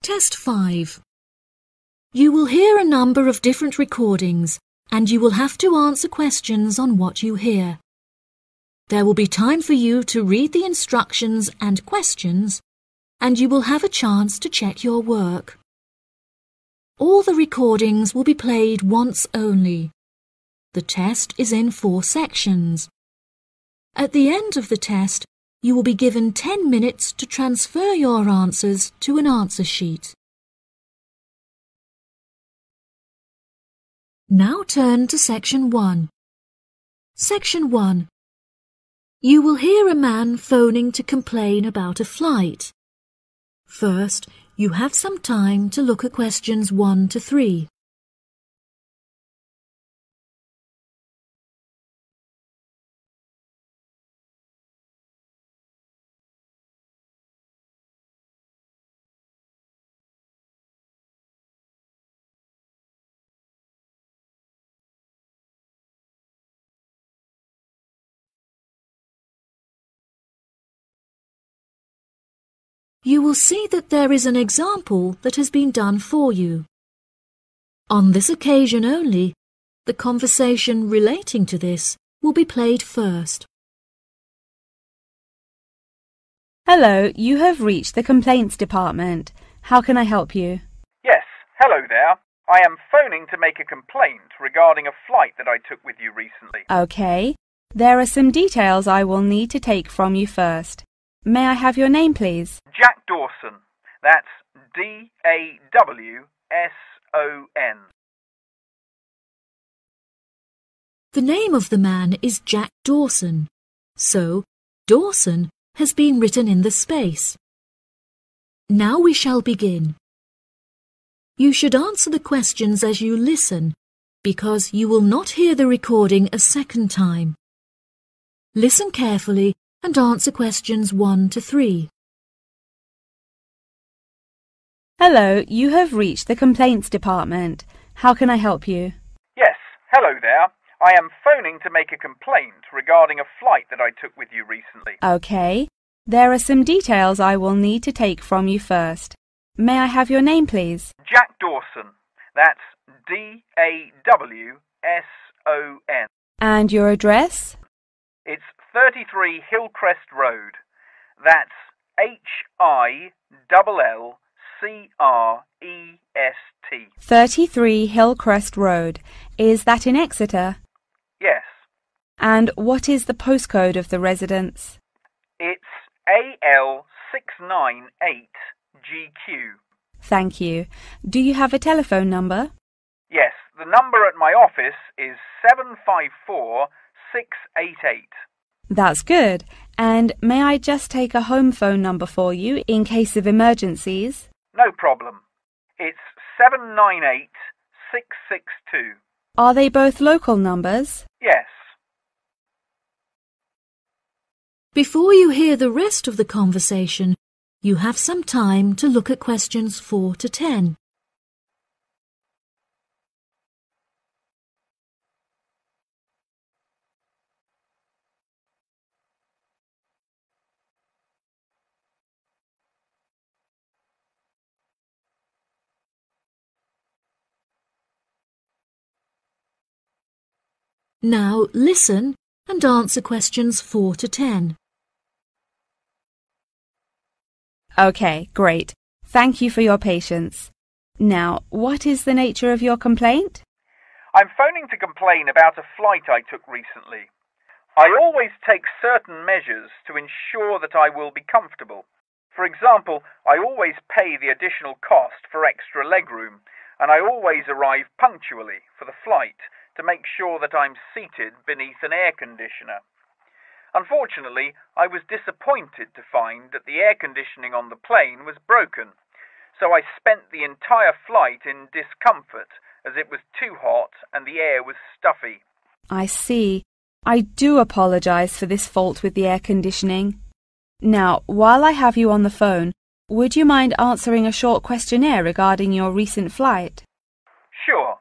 Test 5. You will hear a number of different recordings and you will have to answer questions on what you hear. There will be time for you to read the instructions and questions, and you will have a chance to check your work. All the recordings will be played once only. The test is in 4 sections. At the end of the test, you will be given 10 minutes to transfer your answers to an answer sheet. Now turn to Section 1. Section 1. You will hear a man phoning to complain about a flight. First, you have some time to look at questions 1 to 3. You will see that there is an example that has been done for you. On this occasion only, the conversation relating to this will be played first. Hello, you have reached the complaints department. How can I help you? Yes, hello there. I am phoning to make a complaint regarding a flight that I took with you recently. Okay. There are some details I will need to take from you first. May I have your name, please? Jack Dawson. That's D-A-W-S-O-N. The name of the man is Jack Dawson, so Dawson has been written in the space. Now we shall begin. You should answer the questions as you listen, because you will not hear the recording a second time. Listen carefully and answer questions 1 to 3. Hello, you have reached the complaints department. How can I help you? Yes, hello there. I am phoning to make a complaint regarding a flight that I took with you recently. Okay. There are some details I will need to take from you first. May I have your name, please? Jack Dawson. That's D-A-W-S-O-N. And your address? It's 33 Hillcrest Road. That's Hillcrest. 33 Hillcrest Road. Is that in Exeter? Yes. And what is the postcode of the residence? It's AL698GQ. Thank you. Do you have a telephone number? Yes, the number at my office is 754688. That's good. And may I just take a home phone number for you in case of emergencies? No problem. It's 798662. Are they both local numbers? Yes. Before you hear the rest of the conversation, you have some time to look at questions 4 to 10. Now listen and answer questions 4 to 10. Okay, great. Thank you for your patience. Now, what is the nature of your complaint? I'm phoning to complain about a flight I took recently. I always take certain measures to ensure that I will be comfortable. For example, I always pay the additional cost for extra legroom, and I always arrive punctually for the flight to make sure that I'm seated beneath an air conditioner. Unfortunately, I was disappointed to find that the air conditioning on the plane was broken, so I spent the entire flight in discomfort as it was too hot and the air was stuffy. I see. I do apologize for this fault with the air conditioning. Now, while I have you on the phone, would you mind answering a short questionnaire regarding your recent flight? Sure.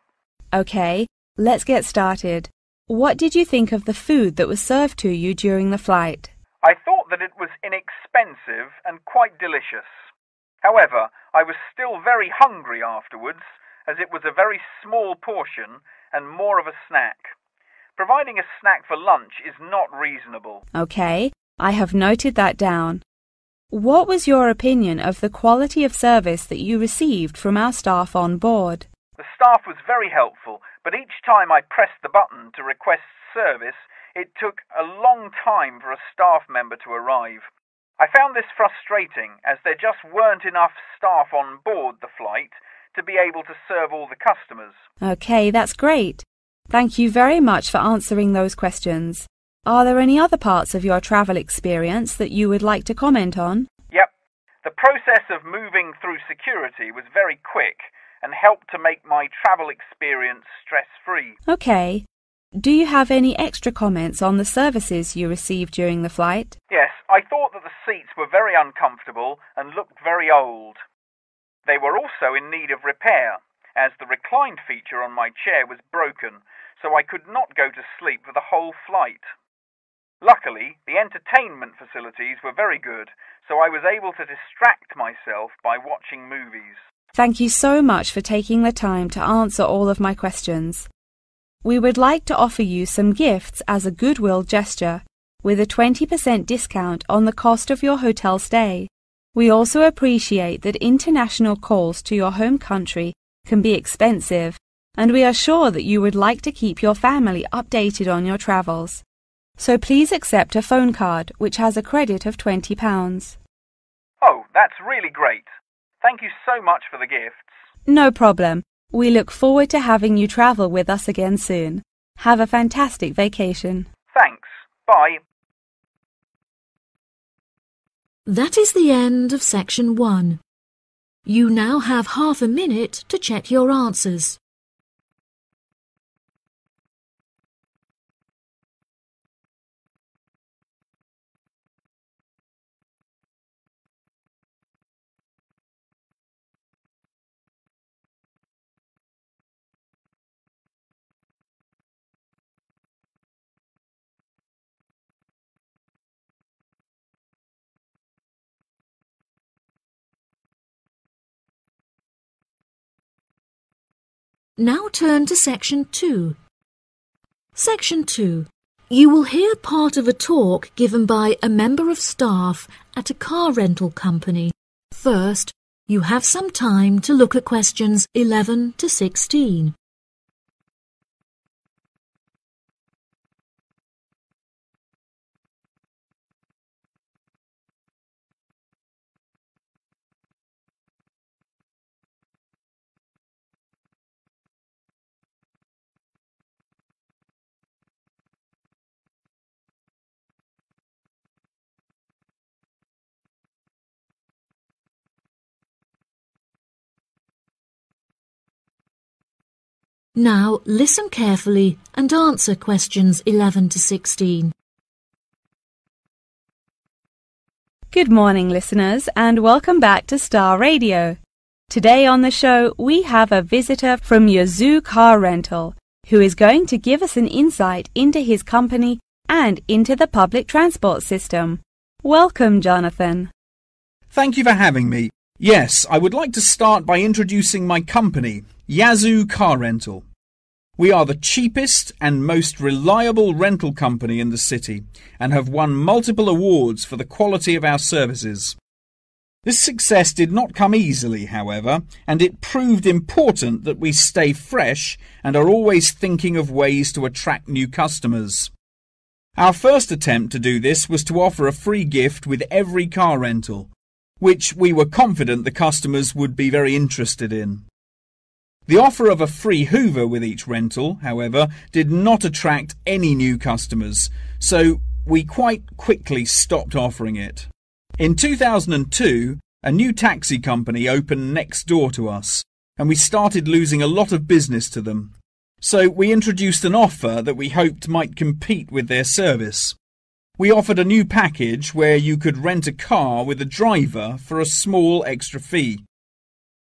Okay, let's get started. What did you think of the food that was served to you during the flight? I thought that it was inexpensive and quite delicious. However, I was still very hungry afterwards, as it was a very small portion and more of a snack. Providing a snack for lunch is not reasonable. Okay, I have noted that down. What was your opinion of the quality of service that you received from our staff on board? The staff was very helpful, but each time I pressed the button to request service, it took a long time for a staff member to arrive. I found this frustrating, as there just weren't enough staff on board the flight to be able to serve all the customers. Okay, that's great. Thank you very much for answering those questions. Are there any other parts of your travel experience that you would like to comment on? Yep. The process of moving through security was very quick and helped to make my travel experience stress-free. Okay. Do you have any extra comments on the services you received during the flight? Yes, I thought that the seats were very uncomfortable and looked very old. They were also in need of repair, as the recline feature on my chair was broken, so I could not go to sleep for the whole flight. Luckily, the entertainment facilities were very good, so I was able to distract myself by watching movies. Thank you so much for taking the time to answer all of my questions. We would like to offer you some gifts as a goodwill gesture, with a 20% discount on the cost of your hotel stay. We also appreciate that international calls to your home country can be expensive, and we are sure that you would like to keep your family updated on your travels. So please accept a phone card which has a credit of £20. Oh, that's really great. Thank you so much for the gifts. No problem. We look forward to having you travel with us again soon. Have a fantastic vacation. Thanks. Bye. That is the end of section 1. You now have half a minute to check your answers. Now turn to section 2. Section 2. You will hear part of a talk given by a member of staff at a car rental company. First, you have some time to look at questions 11 to 16. Now listen carefully and answer questions 11 to 16. Good morning, listeners, and welcome back to Star Radio. Today on the show, we have a visitor from Yazoo Car Rental, who is going to give us an insight into his company and into the public transport system. Welcome, Jonathan. Thank you for having me. Yes, I would like to start by introducing my company, Yazoo Car Rental. We are the cheapest and most reliable rental company in the city and have won multiple awards for the quality of our services. This success did not come easily, however, and it proved important that we stay fresh and are always thinking of ways to attract new customers. Our first attempt to do this was to offer a free gift with every car rental, which we were confident the customers would be very interested in. The offer of a free Hoover with each rental, however, did not attract any new customers, so we quite quickly stopped offering it. In 2002, a new taxi company opened next door to us, and we started losing a lot of business to them. So we introduced an offer that we hoped might compete with their service. We offered a new package where you could rent a car with a driver for a small extra fee.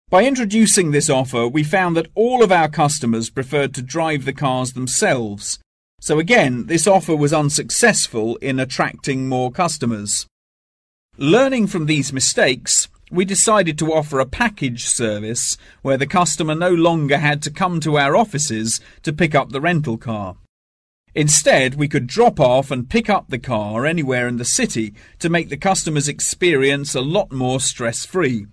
By introducing this offer, we found that all of our customers preferred to drive the cars themselves. So again, this offer was unsuccessful in attracting more customers. Learning from these mistakes, we decided to offer a package service where the customer no longer had to come to our offices to pick up the rental car. Instead, we could drop off and pick up the car anywhere in the city to make the customer's experience a lot more stress-free.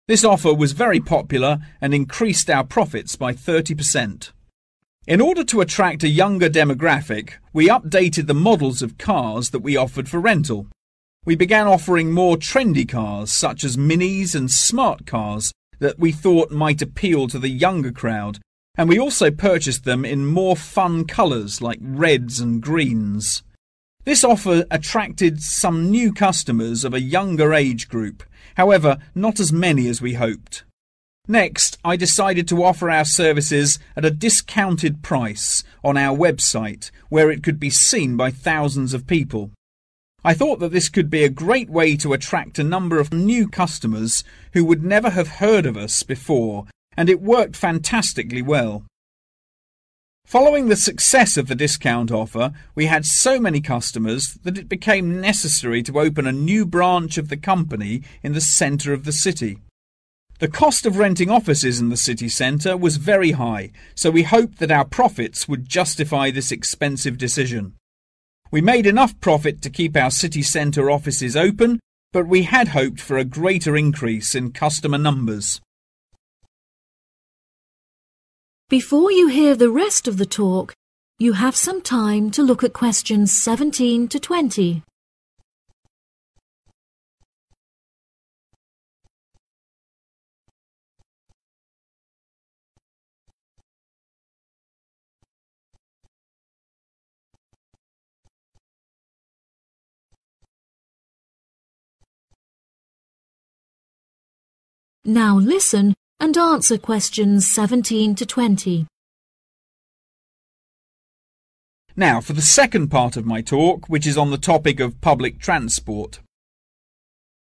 This offer was very popular and increased our profits by 30%. In order to attract a younger demographic, we updated the models of cars that we offered for rental. We began offering more trendy cars such as minis and smart cars that we thought might appeal to the younger crowd, and we also purchased them in more fun colours like reds and greens. This offer attracted some new customers of a younger age group, however not as many as we hoped. Next, I decided to offer our services at a discounted price on our website where it could be seen by thousands of people. I thought that this could be a great way to attract a number of new customers who would never have heard of us before, and it worked fantastically well. Following the success of the discount offer, we had so many customers that it became necessary to open a new branch of the company in the centre of the city. The cost of renting offices in the city centre was very high, so we hoped that our profits would justify this expensive decision. We made enough profit to keep our city centre offices open, but we had hoped for a greater increase in customer numbers. Before you hear the rest of the talk, you have some time to look at questions 17 to 20. Now listen and answer questions 17 to 20. Now for the second part of my talk, which is on the topic of public transport.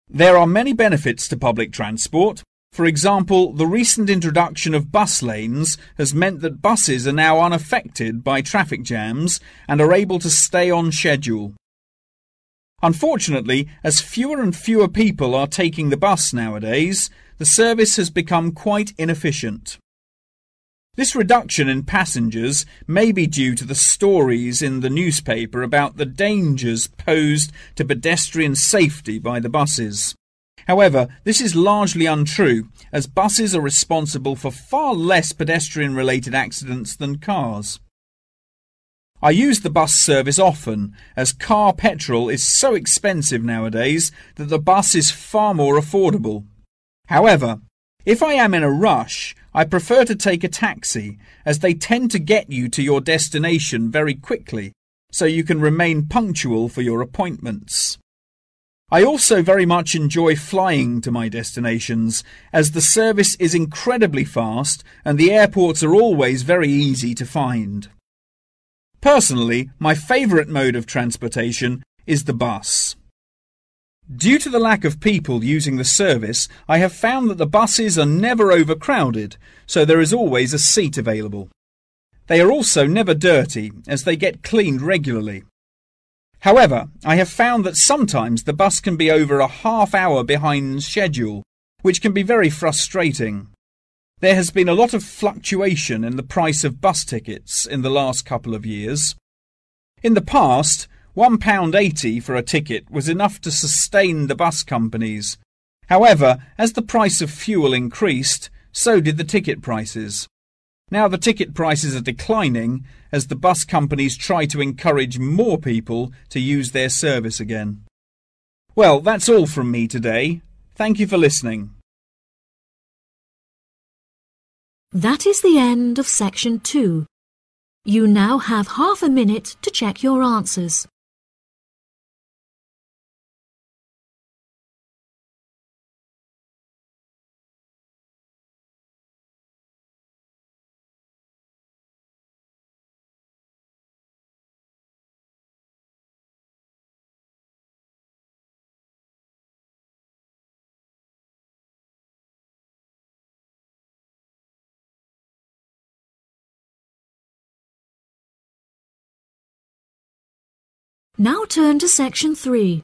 There are many benefits to public transport. For example, the recent introduction of bus lanes has meant that buses are now unaffected by traffic jams and are able to stay on schedule. Unfortunately, as fewer and fewer people are taking the bus nowadays, the service has become quite inefficient. This reduction in passengers may be due to the stories in the newspaper about the dangers posed to pedestrian safety by the buses. However, this is largely untrue, as buses are responsible for far less pedestrian-related accidents than cars. I use the bus service often, as car petrol is so expensive nowadays that the bus is far more affordable. However, if I am in a rush, I prefer to take a taxi, as they tend to get you to your destination very quickly, so you can remain punctual for your appointments. I also very much enjoy flying to my destinations, as the service is incredibly fast and the airports are always very easy to find. Personally, my favourite mode of transportation is the bus. Due to the lack of people using the service, I have found that the buses are never overcrowded, so there is always a seat available. They are also never dirty, as they get cleaned regularly. However, I have found that sometimes the bus can be over a half hour behind schedule, which can be very frustrating. There has been a lot of fluctuation in the price of bus tickets in the last couple of years. In the past, £1.80 for a ticket was enough to sustain the bus companies. However, as the price of fuel increased, so did the ticket prices. Now the ticket prices are declining as the bus companies try to encourage more people to use their service again. Well, that's all from me today. Thank you for listening. That is the end of section 2. You now have half a minute to check your answers. Now turn to section 3.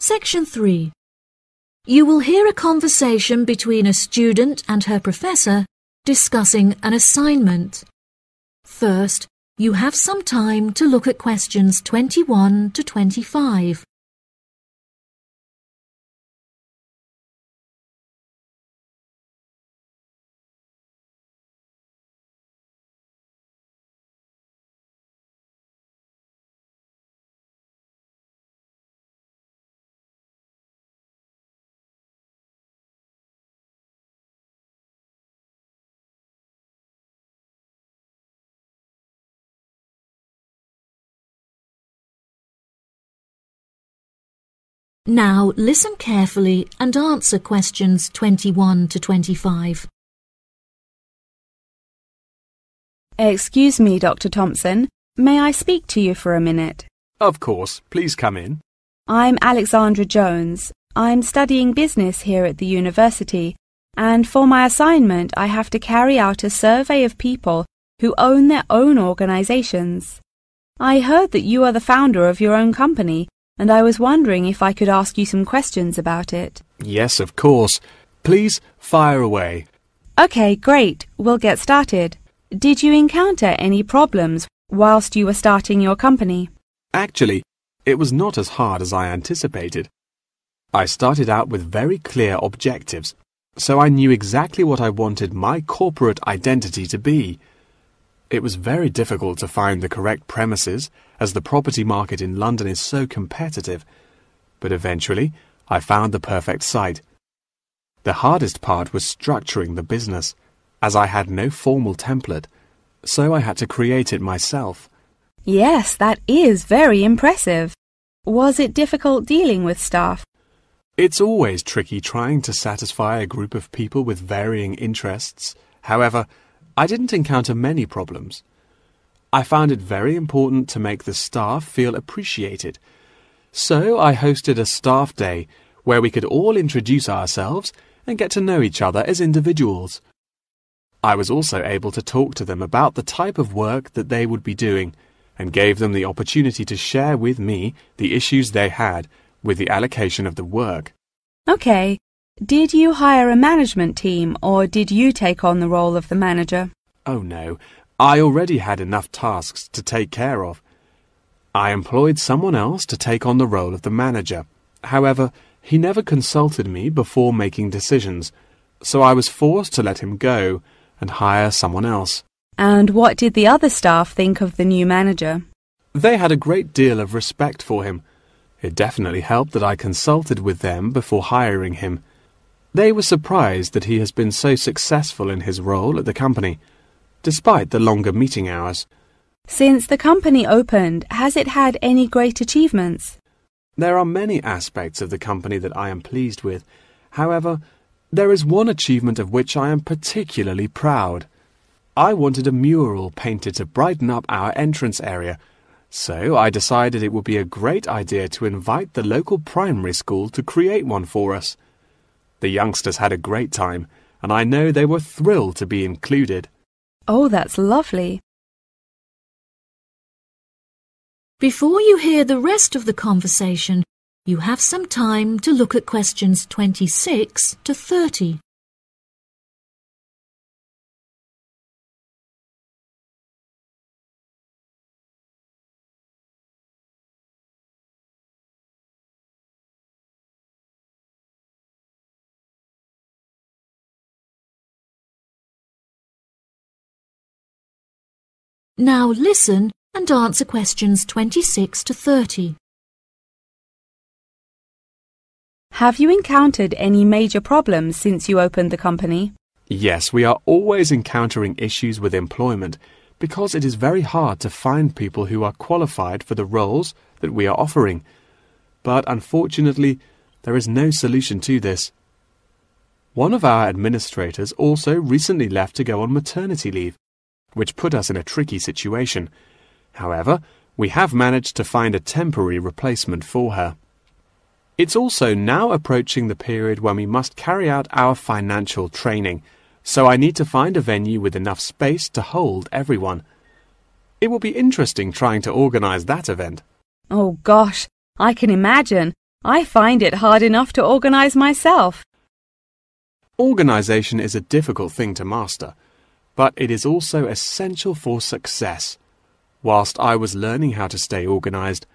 Section 3. You will hear a conversation between a student and her professor discussing an assignment. First, you have some time to look at questions 21 to 25. Now listen carefully and answer questions 21 to 25. Excuse me, Dr. Thompson. May I speak to you for a minute? Of course. Please come in. I'm Alexandra Jones. I'm studying business here at the university, and for my assignment I have to carry out a survey of people who own their own organizations. I heard that you are the founder of your own company, and I was wondering if I could ask you some questions about it. Yes, of course. Please fire away. Okay, great. We'll get started. Did you encounter any problems whilst you were starting your company? Actually, it was not as hard as I anticipated. I started out with very clear objectives, so I knew exactly what I wanted my corporate identity to be. It was very difficult to find the correct premises, as the property market in London is so competitive, but eventually I found the perfect site. The hardest part was structuring the business, as I had no formal template, so I had to create it myself. Yes, that is very impressive. Was it difficult dealing with staff? It's always tricky trying to satisfy a group of people with varying interests. However, I didn't encounter many problems. I found it very important to make the staff feel appreciated. So I hosted a staff day where we could all introduce ourselves and get to know each other as individuals. I was also able to talk to them about the type of work that they would be doing and gave them the opportunity to share with me the issues they had with the allocation of the work. Okay. Did you hire a management team, or did you take on the role of the manager? Oh no, I already had enough tasks to take care of. I employed someone else to take on the role of the manager. However, he never consulted me before making decisions, so I was forced to let him go and hire someone else. And what did the other staff think of the new manager? They had a great deal of respect for him. It definitely helped that I consulted with them before hiring him. They were surprised that he has been so successful in his role at the company, despite the longer meeting hours. Since the company opened, has it had any great achievements? There are many aspects of the company that I am pleased with. However, there is one achievement of which I am particularly proud. I wanted a mural painted to brighten up our entrance area, so I decided it would be a great idea to invite the local primary school to create one for us. The youngsters had a great time, and I know they were thrilled to be included. Oh, that's lovely. Before you hear the rest of the conversation, you have some time to look at questions 26 to 30. Now listen and answer questions 26 to 30. Have you encountered any major problems since you opened the company? Yes, we are always encountering issues with employment because it is very hard to find people who are qualified for the roles that we are offering. But unfortunately, there is no solution to this. One of our administrators also recently left to go on maternity leave, which put us in a tricky situation. However, we have managed to find a temporary replacement for her. It's also now approaching the period when we must carry out our financial training, so I need to find a venue with enough space to hold everyone. It will be interesting trying to organize that event. Oh gosh, I can imagine. I find it hard enough to organize myself. Organisation is a difficult thing to master, but it is also essential for success. Whilst I was learning how to stay organised,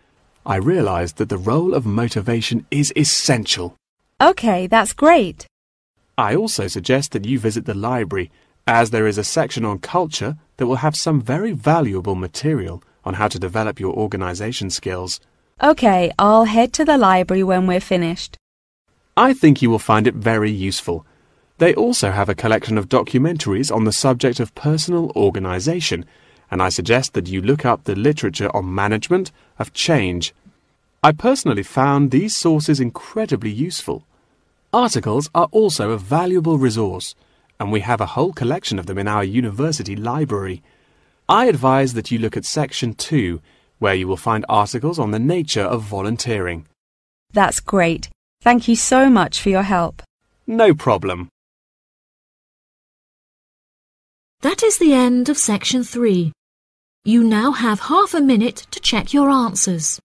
I realised that the role of motivation is essential. Okay, that's great. I also suggest that you visit the library, as there is a section on culture that will have some very valuable material on how to develop your organisation skills. Okay, I'll head to the library when we're finished. I think you will find it very useful. They also have a collection of documentaries on the subject of personal organisation, and I suggest that you look up the literature on management of change. I personally found these sources incredibly useful. Articles are also a valuable resource, and we have a whole collection of them in our university library. I advise that you look at Section 2, where you will find articles on the nature of volunteering. That's great. Thank you so much for your help. No problem. That is the end of Section 3. You now have half a minute to check your answers.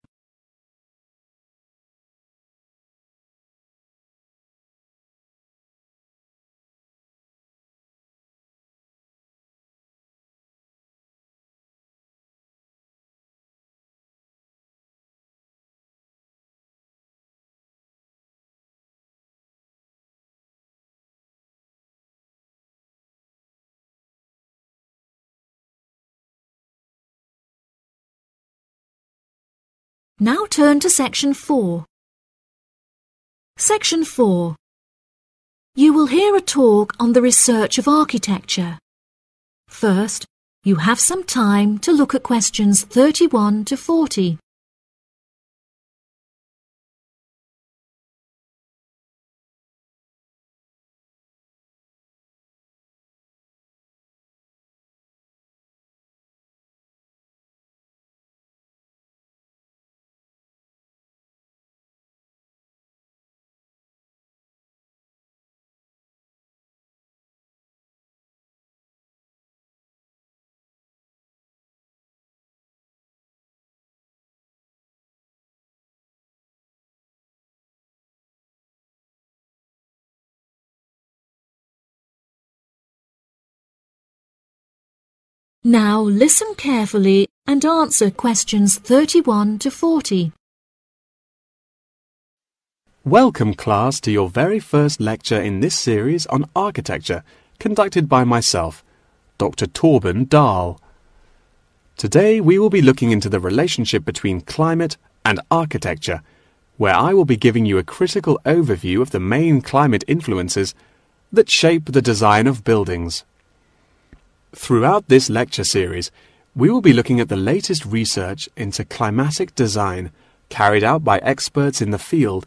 Now turn to Section 4. Section 4. You will hear a talk on the research of architecture. First, you have some time to look at questions 31 to 40. Now listen carefully and answer questions 31 to 40. Welcome, class, to your very first lecture in this series on architecture, conducted by myself, Dr. Torben Dahl. Today we will be looking into the relationship between climate and architecture, where I will be giving you a critical overview of the main climate influences that shape the design of buildings. Throughout this lecture series, we will be looking at the latest research into climatic design carried out by experts in the field,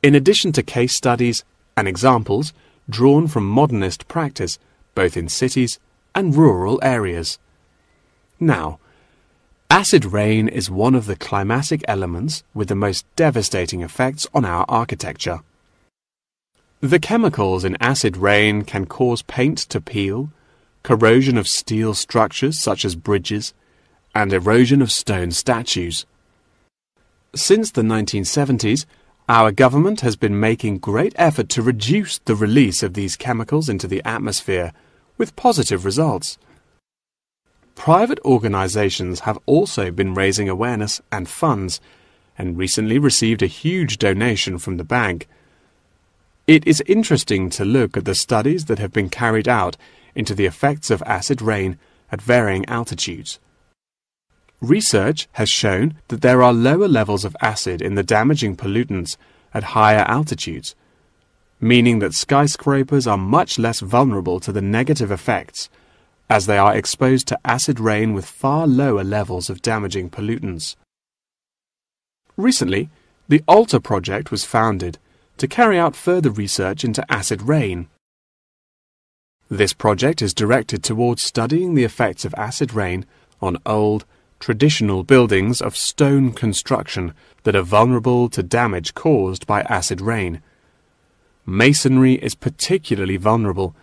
in addition to case studies and examples drawn from modernist practice, both in cities and rural areas. Now, acid rain is one of the climatic elements with the most devastating effects on our architecture. The chemicals in acid rain can cause paint to peel, corrosion of steel structures such as bridges, and erosion of stone statues. Since the 1970s, our government has been making great effort to reduce the release of these chemicals into the atmosphere, with positive results. Private organizations have also been raising awareness and funds, and recently received a huge donation from the bank. It is interesting to look at the studies that have been carried out into the effects of acid rain at varying altitudes. Research has shown that there are lower levels of acid in the damaging pollutants at higher altitudes, meaning that skyscrapers are much less vulnerable to the negative effects, as they are exposed to acid rain with far lower levels of damaging pollutants. Recently, the ALTA project was founded to carry out further research into acid rain. This project is directed towards studying the effects of acid rain on old, traditional buildings of stone construction that are vulnerable to damage caused by acid rain. Masonry is particularly vulnerable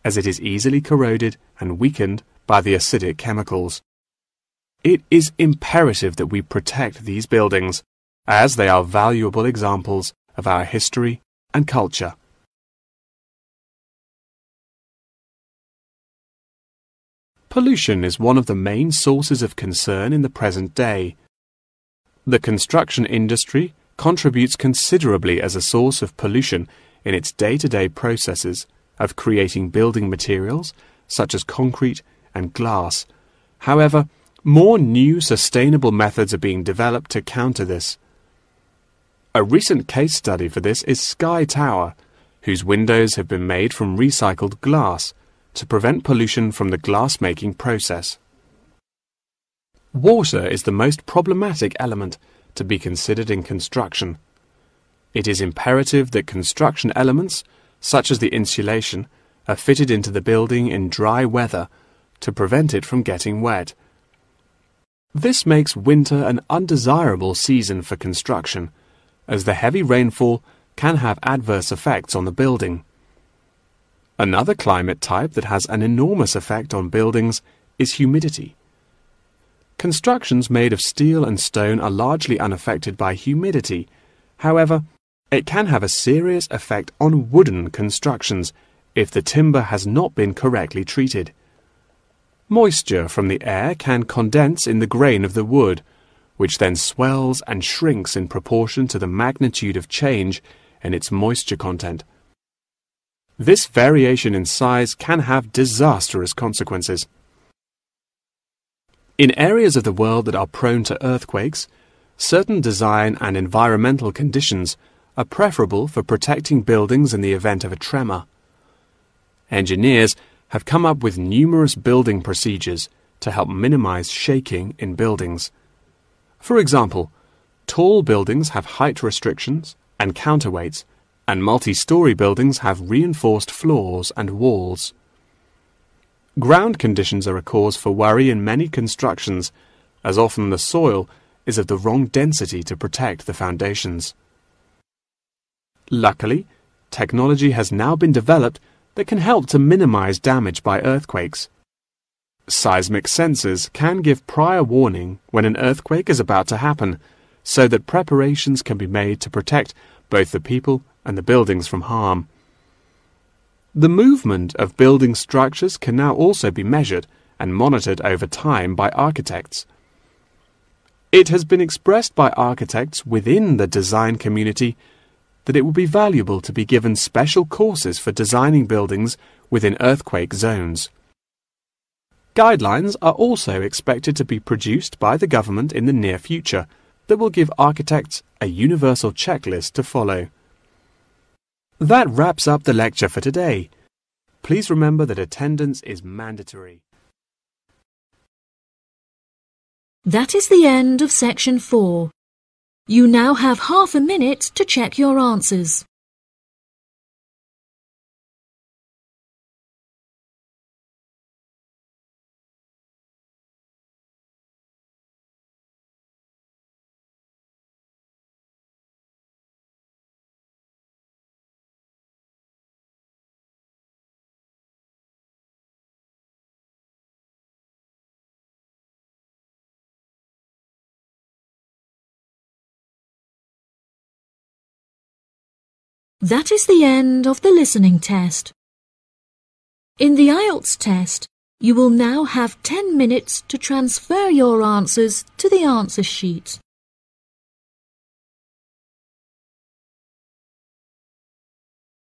as it is easily corroded and weakened by the acidic chemicals. It is imperative that we protect these buildings, as they are valuable examples of our history and culture. Pollution is one of the main sources of concern in the present day. The construction industry contributes considerably as a source of pollution in its day-to-day processes of creating building materials such as concrete and glass. However, more new sustainable methods are being developed to counter this. A recent case study for this is Sky Tower, whose windows have been made from recycled glass to prevent pollution from the glass-making process. Water is the most problematic element to be considered in construction. It is imperative that construction elements, such as the insulation, are fitted into the building in dry weather to prevent it from getting wet. This makes winter an undesirable season for construction, as the heavy rainfall can have adverse effects on the building. Another climate type that has an enormous effect on buildings is humidity. Constructions made of steel and stone are largely unaffected by humidity. However, it can have a serious effect on wooden constructions if the timber has not been correctly treated. Moisture from the air can condense in the grain of the wood, which then swells and shrinks in proportion to the magnitude of change in its moisture content. This variation in size can have disastrous consequences. In areas of the world that are prone to earthquakes, certain design and environmental conditions are preferable for protecting buildings in the event of a tremor. Engineers have come up with numerous building procedures to help minimize shaking in buildings. For example, tall buildings have height restrictions and counterweights, and multi-story buildings have reinforced floors and walls. Ground conditions are a cause for worry in many constructions, as often the soil is of the wrong density to protect the foundations. Luckily, technology has now been developed that can help to minimize damage by earthquakes. Seismic sensors can give prior warning when an earthquake is about to happen, so that preparations can be made to protect both the people and the buildings from harm. The movement of building structures can now also be measured and monitored over time by architects. It has been expressed by architects within the design community that it would be valuable to be given special courses for designing buildings within earthquake zones. Guidelines are also expected to be produced by the government in the near future that will give architects a universal checklist to follow. That wraps up the lecture for today. Please remember that attendance is mandatory. That is the end of section 4. You now have half a minute to check your answers. That is the end of the listening test. In the IELTS test, you will now have 10 minutes to transfer your answers to the answer sheet.